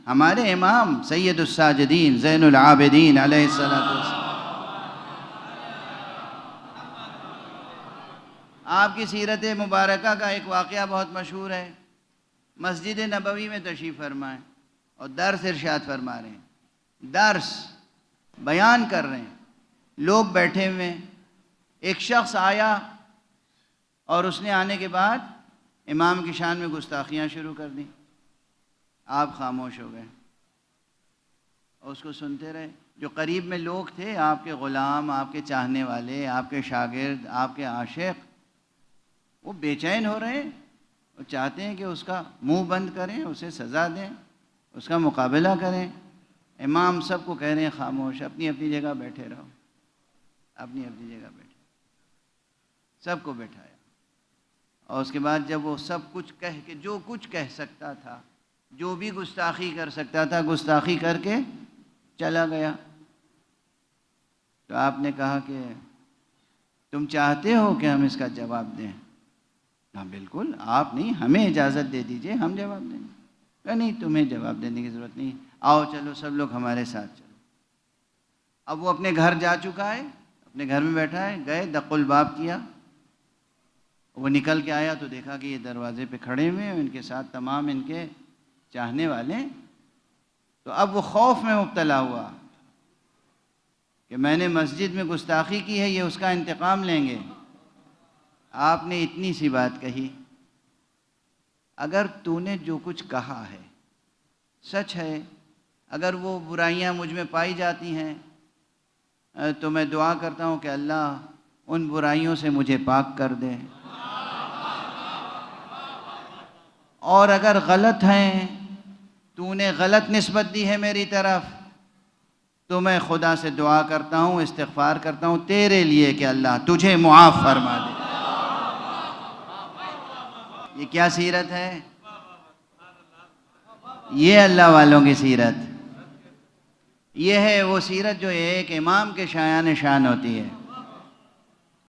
हमारे इमाम सैयदुस साजिदीन ज़ैनुल आबिदीन अलैहिस्सलातु वस्सलाम। आपकी सीरत मुबारका का एक वाक़या बहुत मशहूर है। मस्जिद नबवी में तशरीफ़ फरमाएँ और दर्स इरशाद फरमा रहे हैं, दर्स बयान कर रहे हैं, लोग बैठे हुए हैं। एक शख्स आया और उसने आने के बाद इमाम की शान में गुस्ताखियाँ शुरू कर दी। आप खामोश हो गए और उसको सुनते रहे। जो करीब में लोग थे, आपके ग़ुलाम, आपके चाहने वाले, आपके शागिर्द, आपके आशिक़, वो बेचैन हो रहे हैं। वो चाहते हैं कि उसका मुंह बंद करें, उसे सज़ा दें, उसका मुकाबला करें। इमाम सबको कह रहे हैं खामोश, अपनी अपनी जगह बैठे रहो, अपनी अपनी जगह बैठे। सबको बैठाया और उसके बाद जब वो सब कुछ कह के, जो कुछ कह सकता था, जो भी गुस्ताखी कर सकता था, गुस्ताखी करके चला गया। तो आपने कहा कि तुम चाहते हो कि हम इसका जवाब दें? हाँ बिल्कुल, आप नहीं, हमें इजाज़त दे दीजिए, हम जवाब देंगे। कहा नहीं, तुम्हें जवाब देने की ज़रूरत नहीं, आओ चलो सब लोग हमारे साथ चलो। अब वो अपने घर जा चुका है, अपने घर में बैठा है। गए, दक़ुल बाब किया, वो निकल के आया तो देखा कि ये दरवाज़े पे खड़े हुए हैं, इनके साथ तमाम इनके चाहने वाले। तो अब वो खौफ में मुब्तला हुआ कि मैंने मस्जिद में गुस्ताखी की है, ये उसका इंतकाम लेंगे। आपने इतनी सी बात कही, अगर तूने जो कुछ कहा है सच है, अगर वो बुराइयां मुझ में पाई जाती हैं तो मैं दुआ करता हूँ कि अल्लाह उन बुराइयों से मुझे पाक कर दे, और अगर गलत हैं, तूने गलत निस्बत दी है मेरी तरफ, तो मैं खुदा से दुआ करता हूँ, इस्तिग़फ़ार करता हूँ तेरे लिए कि अल्लाह तुझे मुआफ़ फरमा दे। ये क्या सीरत है? ये अल्लाह वालों की सीरत। ये है वो सीरत जो एक इमाम के शायान शान होती है।